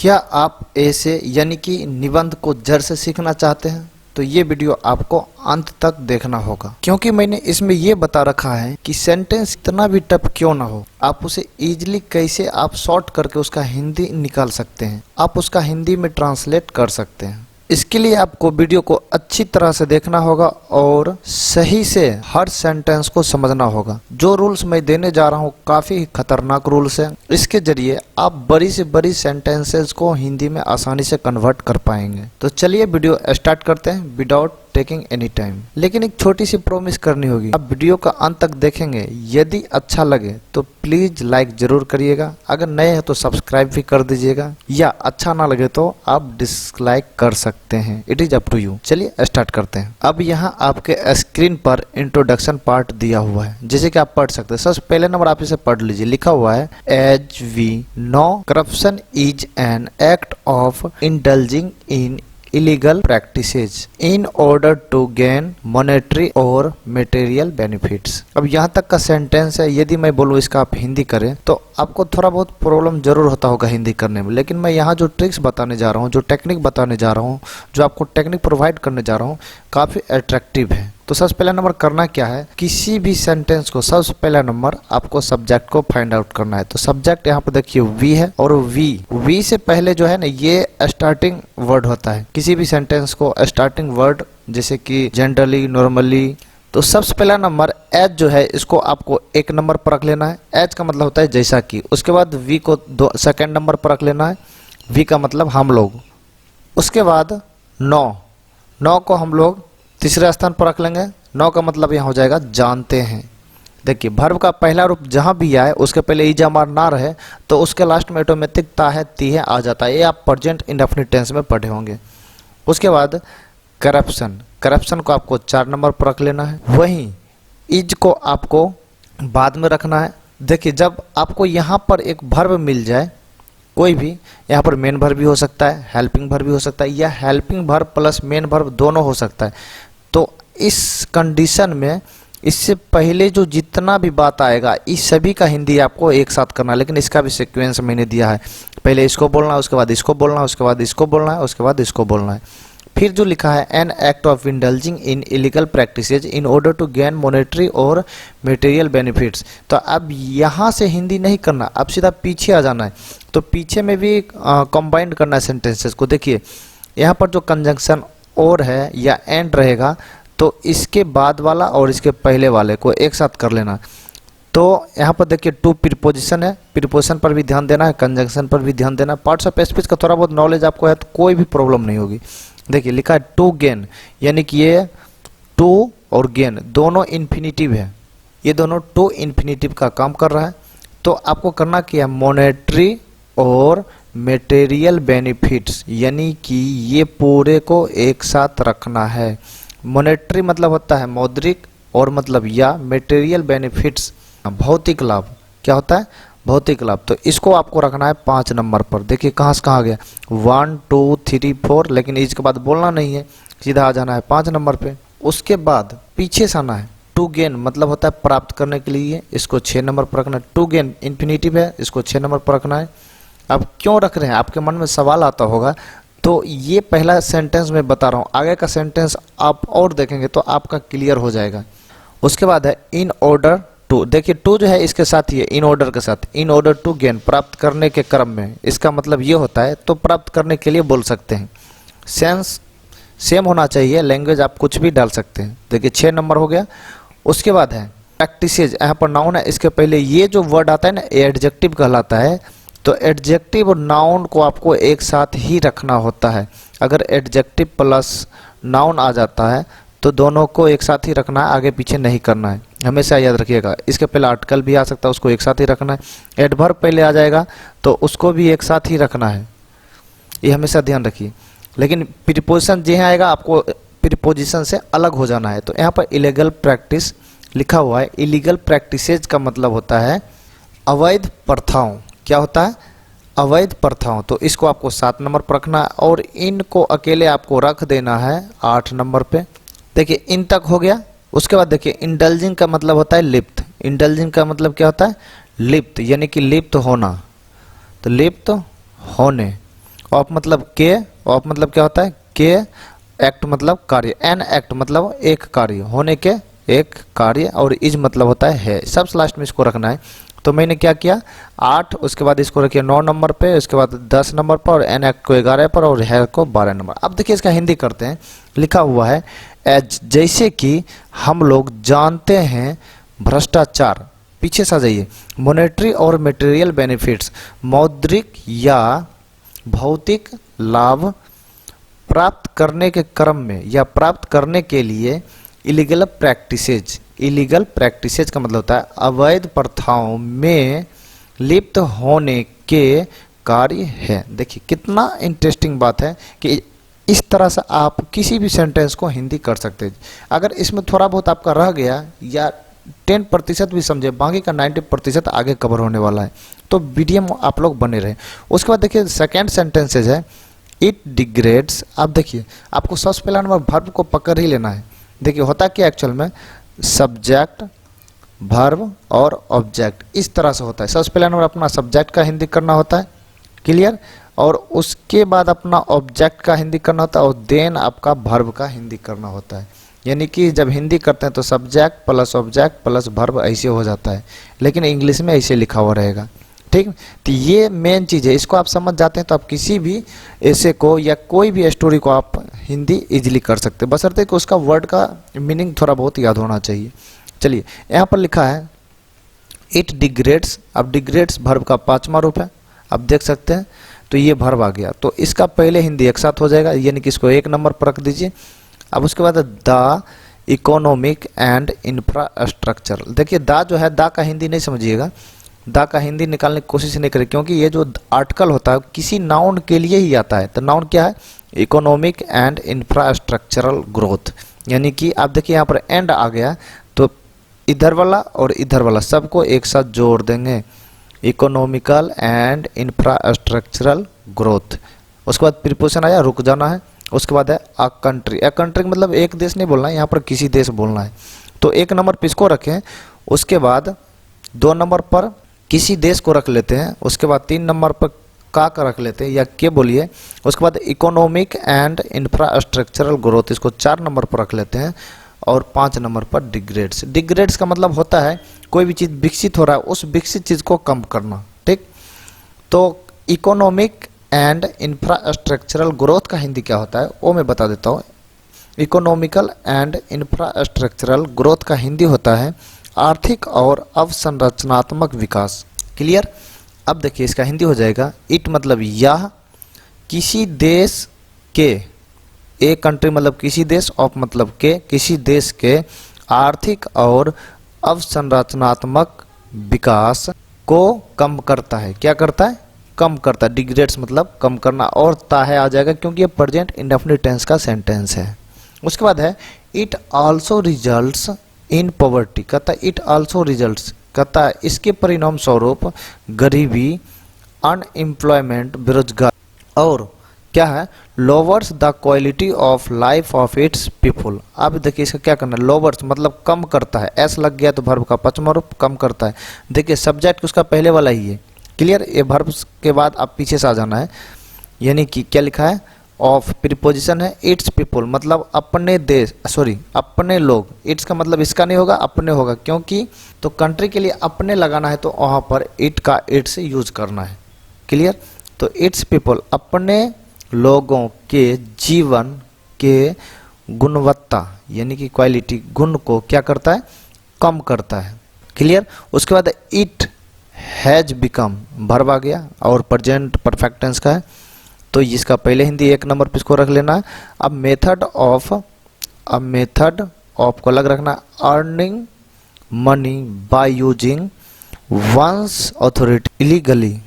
क्या आप ऐसे यानी कि निबंध को जड़ से सीखना चाहते हैं तो ये वीडियो आपको अंत तक देखना होगा, क्योंकि मैंने इसमें ये बता रखा है कि सेंटेंस इतना भी टफ क्यों ना हो, आप उसे इजीली कैसे आप शॉर्ट करके उसका हिंदी निकाल सकते हैं, आप उसका हिंदी में ट्रांसलेट कर सकते हैं। इसके लिए आपको वीडियो को अच्छी तरह से देखना होगा और सही से हर सेंटेंस को समझना होगा। जो रूल्स मैं देने जा रहा हूँ काफ़ी खतरनाक रूल्स हैं। इसके जरिए आप बड़ी से बड़ी सेंटेंसेस को हिंदी में आसानी से कन्वर्ट कर पाएंगे। तो चलिए वीडियो स्टार्ट करते हैं विदाउट टेकिंग एनी टाइम। लेकिन एक छोटी सी प्रॉमिस करनी होगी, आप वीडियो का अंत तक देखेंगे। यदि अच्छा लगे तो प्लीज लाइक जरूर करिएगा, अगर नए हैं तो सब्सक्राइब भी कर दीजिएगा, या अच्छा ना लगे तो आप डिसलाइक कर सकते हैं। It is up to you. चलिए स्टार्ट करते हैं। अब यहाँ आपके स्क्रीन पर इंट्रोडक्शन पार्ट दिया हुआ है, जैसे कि आप पढ़ सकते हैं। सबसे पहले नंबर आप इसे पढ़ लीजिए। लिखा हुआ है, as we know corruption is an act of indulging in illegal practices in order to gain monetary और material benefits। अब यहाँ तक का सेंटेंस है। यदि मैं बोलूँ इसका आप हिंदी करें तो आपको थोड़ा बहुत प्रॉब्लम जरूर होता होगा हिंदी करने में, लेकिन मैं यहाँ जो ट्रिक्स बताने जा रहा हूँ, जो टेक्निक बताने जा रहा हूँ, जो आपको टेक्निक प्रोवाइड करने जा रहा हूँ, काफ़ी अट्रैक्टिव है। तो सबसे पहला नंबर करना क्या है, किसी भी सेंटेंस को सबसे पहला नंबर आपको सब्जेक्ट को फाइंड आउट करना है। तो सब्जेक्ट यहाँ पर देखिए वी है, और वी से पहले जो है ना ये स्टार्टिंग वर्ड होता है। किसी भी सेंटेंस को स्टार्टिंग वर्ड, जैसे कि जनरली, नॉर्मली। तो सबसे पहला नंबर एज जो है इसको आपको एक नंबर पर रख लेना है। एज का मतलब होता है जैसा कि। उसके बाद वी को सेकेंड नंबर पर रख लेना है। वी का मतलब हम लोग। उसके बाद नो को हम लोग तीसरे स्थान पर रख लेंगे। नो का मतलब यहाँ हो जाएगा जानते हैं। देखिए वर्ब का पहला रूप जहाँ भी आए उसके पहले ईजा मार ना रहे तो उसके लास्ट में ऑटोमेटिक ता है ती है आ जाता है। ये आप प्रेजेंट इंडेफिनिट टेंस में पढ़े होंगे। उसके बाद करप्शन को आपको 4 नंबर पर रख लेना है। वहीं इज को आपको बाद में रखना है। देखिए जब आपको यहाँ पर एक वर्ब मिल जाए कोई भी, यहाँ पर मेन वर्ब भी हो सकता है, हेल्पिंग वर्ब भी हो सकता है, या helping verb plus main verb दोनों हो सकता है। तो इस कंडीशन में इससे पहले जो जितना भी बात आएगा इस सभी का हिंदी आपको एक साथ करना है। लेकिन इसका भी सीक्वेंस मैंने दिया है, पहले इसको बोलना है, उसके बाद इसको बोलना है, उसके बाद इसको बोलना है, उसके बाद इसको बोलना है। फिर जो लिखा है, an act of indulging in illegal practices in order to gain monetary और मटेरियल बेनिफिट्स। तो अब यहाँ से हिंदी नहीं करना, अब सीधा पीछे आ जाना है। तो पीछे में भी कंबाइंड करना है सेंटेंसेस को। देखिए यहाँ पर जो कंजंक्शन और है या एंड रहेगा तो इसके बाद वाला और इसके पहले वाले को एक साथ कर लेना। तो यहाँ पर देखिए टू प्रीपोजिशन है, प्रीपोजिशन पर भी ध्यान देना है, कंजंक्शन पर भी ध्यान देना है। पार्ट्स ऑफ स्पीच का थोड़ा बहुत नॉलेज आपको है तो कोई भी प्रॉब्लम नहीं होगी। देखिए लिखा है टू गेन, यानी कि ये टू और गेन दोनों इन्फिनिटिव है, ये दोनों टू इन्फिनिटिव का काम कर रहा है। तो आपको करना क्या है, मॉनेटरी और मटेरियल बेनिफिट्स, यानी कि ये पूरे को एक साथ रखना है। मॉनेटरी मतलब होता है मौद्रिक, और मतलब या मटेरियल बेनिफिट्स भौतिक लाभ। क्या होता है, भौतिक लाभ। तो इसको आपको रखना है 5 नंबर पर। देखिए कहाँ से कहाँ गया, 1 2 3 4, लेकिन इसके बाद बोलना नहीं है, सीधा आ जाना है 5 नंबर पे। उसके बाद पीछे से आना है, टू गेन मतलब होता है प्राप्त करने के लिए, इसको 6 नंबर पर रखना है। टू गेन इन्फिनिटिव है, इसको 6 नंबर पर रखना है। अब क्यों रख रहे हैं, आपके मन में सवाल आता होगा। तो ये पहला सेंटेंस मैं बता रहा हूँ, आगे का सेंटेंस आप और देखेंगे तो आपका क्लियर हो जाएगा। उसके बाद है इन ऑर्डर टू। देखिए टू जो है इसके साथ ही है, इन ऑर्डर के साथ, इन ऑर्डर टू गेन प्राप्त करने के क्रम में। इसका मतलब ये होता है, तो प्राप्त करने के लिए बोल सकते हैं। सेंस सेम होना चाहिए, लैंग्वेज आप कुछ भी डाल सकते हैं। देखिए 6 नंबर हो गया। उसके बाद है प्रैक्टिसेज, यहाँ पर नाउन है, इसके पहले ये जो वर्ड आता है ना एडजेक्टिव कहलाता है। तो एडजेक्टिव और नाउन को आपको एक साथ ही रखना होता है। अगर एडजेक्टिव प्लस नाउन आ जाता है तो दोनों को एक साथ ही रखना है, आगे पीछे नहीं करना है, हमेशा याद रखिएगा। इसके पहले आर्टिकल भी आ सकता है, उसको एक साथ ही रखना है। एडवर्ब पहले आ जाएगा तो उसको भी एक साथ ही रखना है, ये हमेशा ध्यान रखिए। लेकिन प्रीपोजिशन जहाँ आएगा आपको प्रीपोजिशन से अलग हो जाना है। तो यहाँ पर इलीगल प्रैक्टिस लिखा हुआ है। इलीगल प्रैक्टिसेज का मतलब होता है अवैध प्रथाओं। क्या होता है, अवैध प्रथाओं। तो इसको आपको 7 नंबर पर रखना है, और इनको अकेले आपको रख देना है 8 नंबर पे। देखिए इन तक हो गया। उसके बाद देखिए इंडल्जिंग का मतलब होता है लिप्त। इंडल्जिंग का मतलब क्या होता है, लिप्त, यानी कि लिप्त होना। तो लिप्त होने। ऑफ मतलब के, ऑफ मतलब क्या होता है के, एक्ट मतलब कार्य, एन एक्ट मतलब एक कार्य, होने के एक कार्य, और इज मतलब होता है सबसे लास्ट में इसको रखना है। तो मैंने क्या किया 8, उसके बाद इसको रखिए 9 नंबर पे, उसके बाद 10 नंबर पर, और एन एक्ट को 11 पर, और है को 12 नंबर। अब देखिए इसका हिंदी करते हैं। लिखा हुआ है एज, जैसे कि हम लोग जानते हैं भ्रष्टाचार, पीछे से आ जाइए, मॉनेटरी और मटेरियल बेनिफिट्स, मौद्रिक या भौतिक लाभ प्राप्त करने के क्रम में या प्राप्त करने के लिए इलीगल प्रैक्टिसेज, इलीगल प्रैक्टिसेज का मतलब होता है अवैध प्रथाओं में लिप्त होने के कार्य है। देखिए कितना इंटरेस्टिंग बात है कि इस तरह से आप किसी भी सेंटेंस को हिंदी कर सकते हैं। अगर इसमें थोड़ा बहुत आपका रह गया या 10% भी समझे, बाकी का 90% आगे कवर होने वाला है, तो वीडियो में आप लोग बने रहे। उसके बाद देखिए सेकेंड सेंटेंसेज है इट डिग्रेड्स। आप देखिए आपको सबसे पहला नंबर वर्ब को पकड़ ही लेना है। देखिए होता क्या एक्चुअल में, सब्जेक्ट वर्ब और ऑब्जेक्ट इस तरह से होता है। सबसे पहला नंबर अपना सब्जेक्ट का हिंदी करना होता है, क्लियर, और उसके बाद अपना ऑब्जेक्ट का हिंदी करना होता है, और देन आपका वर्ब का हिंदी करना होता है। यानी कि जब हिंदी करते हैं तो subject plus object plus verb ऐसे हो जाता है, लेकिन इंग्लिश में ऐसे लिखा हुआ रहेगा, ठीक। तो ये मेन चीज़ है, इसको आप समझ जाते हैं तो आप किसी भी ऐसे को या कोई भी स्टोरी को आप हिंदी इजीली कर सकते हैं, बशर्ते कि उसका वर्ड का मीनिंग थोड़ा बहुत याद होना चाहिए। चलिए यहाँ पर लिखा है इट डिग्रेड्स। अब डिग्रेड्स वर्ब का 5वां रूप है, आप देख सकते हैं। तो ये वर्ब आ गया, तो इसका पहले हिंदी एक साथ हो जाएगा, यानी कि इसको 1 नंबर पर रख दीजिए। अब उसके बाद द इकोनॉमिक एंड इंफ्रास्ट्रक्चर। देखिए द जो है, द का हिंदी नहीं समझिएगा, द का हिंदी निकालने की कोशिश नहीं करें, क्योंकि ये जो आर्टिकल होता है किसी नाउन के लिए ही आता है। तो नाउन क्या है, इकोनॉमिक एंड इंफ्रास्ट्रक्चरल ग्रोथ। यानी कि आप देखिए यहाँ पर एंड आ गया, तो इधर वाला और इधर वाला सबको एक साथ जोड़ देंगे, इकोनॉमिकल एंड इंफ्रास्ट्रक्चरल ग्रोथ। उसके बाद प्रीपोजिशन आया, रुक जाना है। उसके बाद है अ कंट्री। अ कंट्री मतलब एक देश नहीं बोलना है, यहाँ पर किसी देश बोलना है। तो 1 नंबर पे इसको रखें, उसके बाद 2 नंबर पर किसी देश को रख लेते हैं, उसके बाद 3 नंबर पर का रख लेते हैं या के बोलिए। उसके बाद इकोनॉमिक एंड इंफ्रास्ट्रक्चरल ग्रोथ, इसको 4 नंबर पर रख लेते हैं, और 5 नंबर पर डिग्रेड्स। डिग्रेड्स का मतलब होता है कोई भी चीज़ विकसित हो रहा है, उस विकसित चीज़ को कम करना, ठीक। तो इकोनॉमिक एंड इंफ्रास्ट्रक्चरल ग्रोथ का हिंदी क्या होता है वो मैं बता देता हूँ। इकोनॉमिकल एंड इंफ्रास्ट्रक्चरल ग्रोथ का हिंदी होता है आर्थिक और अवसंरचनात्मक विकास, क्लियर। अब देखिए इसका हिंदी हो जाएगा इट मतलब यह किसी देश के, ए कंट्री मतलब किसी देश, ऑफ मतलब के, किसी देश के आर्थिक और अवसंरचनात्मक विकास को कम करता है। क्या करता है, कम करता है। डिग्रेड्स मतलब कम करना, और ताहे आ जाएगा क्योंकि ये प्रेजेंट इंडेफिनिट टेंस का सेंटेंस है। उसके बाद है it also results in poverty, कहता है इट आल्सो रिजल्ट्स, कहता है इसके परिणाम स्वरूप गरीबी, अनएम्प्लॉयमेंट बेरोजगार, और क्या है louvers the quality of life of its people. अब देखिए इसका क्या करना है, लोवर्स मतलब कम करता है, एस लग गया तो वर्ब का 5वां रूप कम करता है। देखिए सब्जेक्ट उसका पहले वाला ही है, क्लियर। ये वर्ब के बाद आप पीछे से आ जाना है, यानी कि क्या लिखा है ऑफ, प्रीपोजिशन है इट्स पीपुल मतलब अपने देश, सॉरी अपने लोग। इट्स का मतलब इसका नहीं होगा, अपने होगा, क्योंकि तो कंट्री के लिए अपने लगाना है तो वहाँ पर इट का इट्स यूज करना है, क्लियर। तो इट्स पीपल अपने लोगों के जीवन के गुणवत्ता यानी कि क्वालिटी, गुण को क्या करता है, कम करता है, क्लियर। उसके बाद इट हैज बिकम, वर्ब आ गया और प्रेजेंट परफेक्ट टेंस का है, तो इसका पहले हिंदी 1 नंबर पे इसको रख लेना है। अब मेथड ऑफ को अलग रखना, earning money by using one's authority illegally.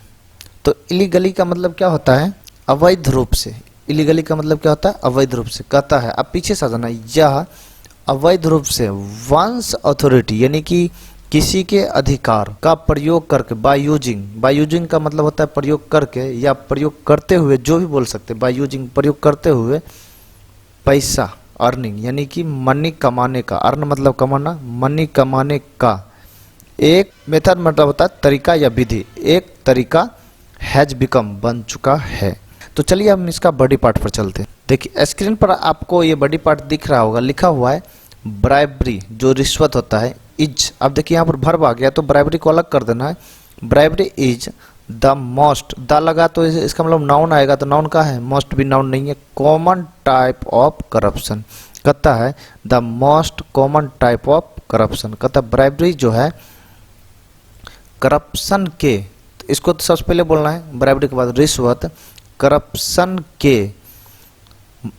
तो इलीगली का मतलब क्या होता है, अवैध रूप से। इलीगली का मतलब क्या होता है, अवैध रूप से, कहता है। अब पीछे से आ जाना, यह अवैध रूप से वंस अथॉरिटी यानी कि किसी के अधिकार का प्रयोग करके, बाय यूजिंग का मतलब होता है प्रयोग करके या प्रयोग करते हुए, जो भी बोल सकते हैं। बाय यूजिंग प्रयोग करते हुए पैसा, अर्निंग यानी कि मनी कमाने का, अर्न मतलब कमाना, मनी कमाने का एक मेथड मतलब होता है तरीका या विधि, एक तरीका हैज बिकम बन चुका है। तो चलिए हम इसका बॉडी पार्ट पर चलते हैं। देखिए स्क्रीन पर आपको ये बॉडी पार्ट दिख रहा होगा, लिखा हुआ है ब्राइबरी, जो रिश्वत होता है, इज। अब देखिए यहाँ पर वर्ब आ गया तो ब्राइबरी को अलग कर देना है। Bribery is the most, the लगा तो इसका मतलब नाउन आएगा, तो नाउन का है, मोस्ट भी नाउन नहीं है। कॉमन टाइप ऑफ करप्शन, कहता है the most common type of corruption, कहता है ब्राइबरी जो है करप्शन के, तो इसको तो सबसे पहले बोलना है, ब्राइबरी के बाद रिश्वत, करप्शन के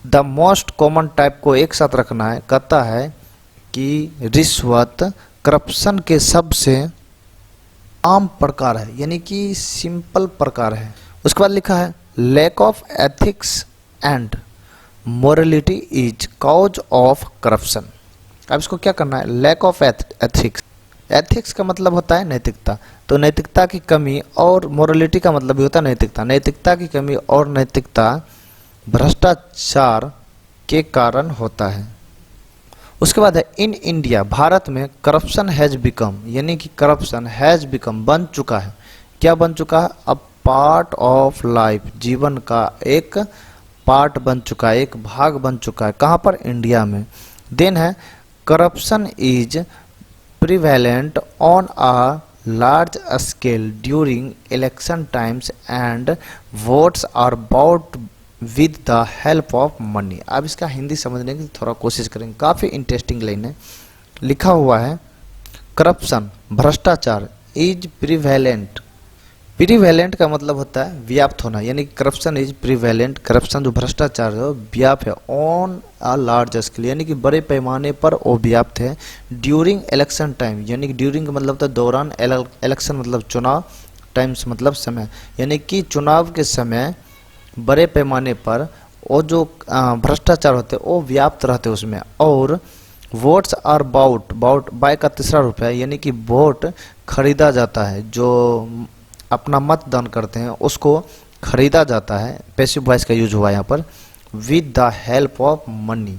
द मोस्ट कॉमन टाइप को एक साथ रखना है। कहता है कि रिश्वत करप्शन के सबसे आम प्रकार है, यानी कि सिंपल प्रकार है। उसके बाद लिखा है lack of ethics and morality is cause of corruption. अब इसको क्या करना है, लैक ऑफ एथिक्स, एथिक्स का मतलब होता है नैतिकता, तो नैतिकता की कमी, और मोरलिटी का मतलब भी होता है नैतिकता, नैतिकता की कमी और नैतिकता भ्रष्टाचार के कारण होता है। उसके बाद है इन इंडिया, भारत में करप्शन हैज बिकम, यानी कि करप्शन हैज बिकम बन चुका है, क्या बन चुका है, अब पार्ट ऑफ लाइफ, जीवन का एक पार्ट बन चुका है, एक भाग बन चुका है, कहाँ पर, इंडिया में। देन है corruption is prevalent on a large scale during election times and votes are bought with the help of money. अब इसका हिंदी समझने की थोड़ा कोशिश करेंगे, काफ़ी इंटरेस्टिंग लाइन है। लिखा हुआ है करप्शन, भ्रष्टाचार, इज प्रिवेलेंट, प्रिवेलेंट का मतलब होता है व्याप्त होना, यानी करप्शन इज प्रिवेलेंट, करप्शन जो भ्रष्टाचार है व्याप्त है, ऑन अ लार्ज स्केल, यानी कि बड़े पैमाने पर वो व्याप्त है। ड्यूरिंग इलेक्शन टाइम, यानी कि ड्यूरिंग का मतलब होता है दौरान, इलेक्शन मतलब चुनाव, टाइम्स मतलब समय, यानी कि चुनाव के समय बड़े पैमाने पर वो जो भ्रष्टाचार होते हैं वो व्याप्त रहते हैं उसमें। और votes are bought, bought buy का तीसरा रूप है, यानी कि वोट खरीदा जाता है, जो अपना मतदान करते हैं उसको खरीदा जाता है, पैसिव वॉइस का यूज हुआ यहाँ पर, with the help of money,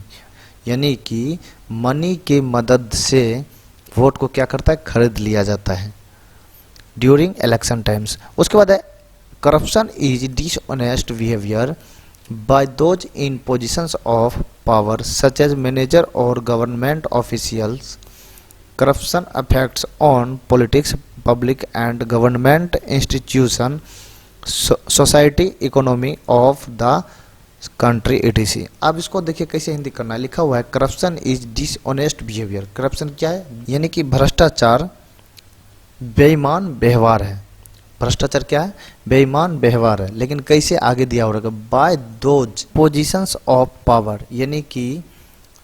यानी कि मनी की मदद से वोट को क्या करता है, खरीद लिया जाता है ड्यूरिंग इलेक्शन टाइम्स। उसके बाद है corruption is dishonest behaviour by those in positions of power such as manager और government officials. Corruption affects on politics, public and government institution, society, economy of the country etc। अब इसको देखिए कैसे हिंदी करना है, लिखा हुआ है corruption is dishonest behaviour, corruption क्या है, यानी कि भ्रष्टाचार बेईमान व्यवहार है, भ्रष्टाचार क्या है, बेईमान व्यवहार है। लेकिन कैसे आगे दिया हो रहा है, by those positions of power, यानी कि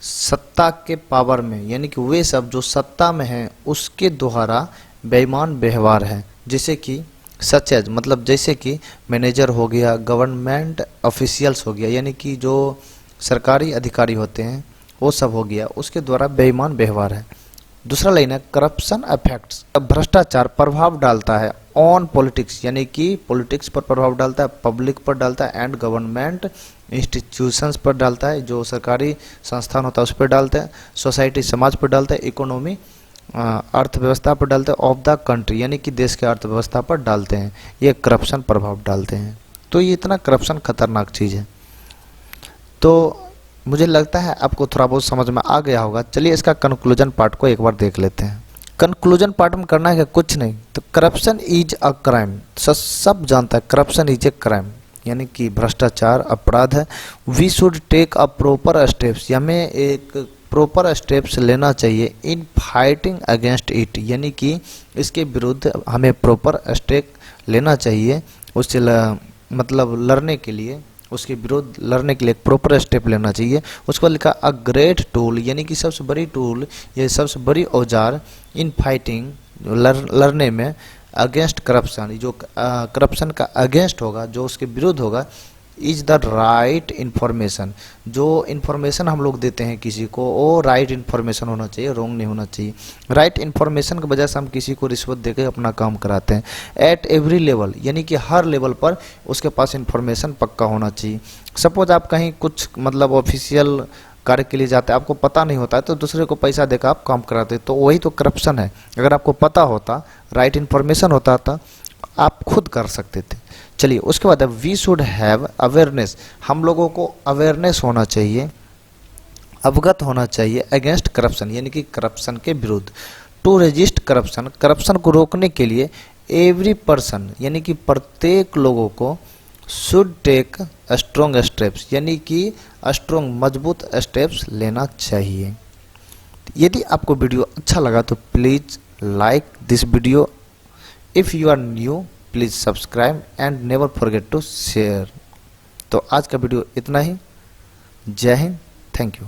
सत्ता के पावर में, यानी कि वे सब जो सत्ता में हैं उसके द्वारा बेईमान व्यवहार है। जैसे कि सच एज मतलब जैसे कि मैनेजर हो गया, गवर्नमेंट ऑफिशियल्स हो गया, यानी कि जो सरकारी अधिकारी होते हैं वो सब हो गया, उसके द्वारा बेईमान व्यवहार है। दूसरा लाइन है करप्शन अफेक्ट्स, भ्रष्टाचार प्रभाव डालता है ऑन पॉलिटिक्स, यानी कि पॉलिटिक्स पर प्रभाव डालता है, पब्लिक पर डालता है, एंड गवर्नमेंट इंस्टीट्यूशंस पर डालता है, जो सरकारी संस्थान होता है उस पर डालता है, सोसाइटी समाज पर डालता है, इकोनॉमी अर्थव्यवस्था पर डालते हैं, ऑफ द कंट्री यानी कि देश के अर्थव्यवस्था पर डालते हैं, ये करप्शन प्रभाव डालते हैं। तो ये इतना करप्शन खतरनाक चीज़ है। तो मुझे लगता है आपको थोड़ा बहुत समझ में आ गया होगा। चलिए इसका कंक्लूजन पार्ट को एक बार देख लेते हैं। कंक्लूजन पार्ट में करना है क्या, कुछ नहीं, तो करप्शन इज अ क्राइम, सब जानता है करप्शन इज ए क्राइम, यानी कि भ्रष्टाचार अपराध है। We should take a proper steps, हमें एक प्रॉपर स्टेप्स लेना चाहिए इन फाइटिंग अगेंस्ट इट, यानी कि इसके विरुद्ध हमें प्रॉपर स्टेप लेना चाहिए, उससे मतलब लड़ने के लिए, उसके विरुद्ध लड़ने के लिए प्रॉपर स्टेप लेना चाहिए। उसको लिखा अ ग्रेट टूल, यानी कि सबसे बड़ी टूल, ये सबसे बड़ी औजार इन फाइटिंग लड़ने में अगेंस्ट करप्शन, जो करप्शन का अगेंस्ट होगा, जो उसके विरुद्ध होगा, इज द राइट इन्फॉर्मेशन। जो इन्फॉर्मेशन हम लोग देते हैं किसी को वो राइट इन्फॉर्मेशन होना चाहिए, रॉन्ग नहीं होना चाहिए। राइट इन्फॉर्मेशन की वजह से हम किसी को रिश्वत देकर अपना काम कराते हैं। एट एवरी लेवल, यानी कि हर लेवल पर उसके पास इन्फॉर्मेशन पक्का होना चाहिए। सपोज आप कहीं कुछ मतलब ऑफिशियल कार्य के लिए जाते हैं, आपको पता नहीं होता है तो दूसरे को पैसा देकर आप काम कराते हैं, तो वही तो करप्शन है। अगर आपको पता होता, राइट इन्फॉर्मेशन होता था, आप खुद कर सकते थे। चलिए उसके बाद है वी शुड हैव अवेयरनेस, हम लोगों को अवेयरनेस होना चाहिए, अवगत होना चाहिए अगेंस्ट करप्शन, यानी कि करप्शन के विरुद्ध। टू रेजिस्ट करप्शन, करप्शन को रोकने के लिए एवरी पर्सन, यानी कि प्रत्येक लोगों को शुड टेक स्ट्रॉन्ग स्टेप्स, यानी कि स्ट्रॉन्ग मजबूत स्टेप्स लेना चाहिए। यदि आपको वीडियो अच्छा लगा तो please like this video, if you are new please subscribe and never forget to share. तो आज का वीडियो इतना ही। जय हिंद, थैंक यू।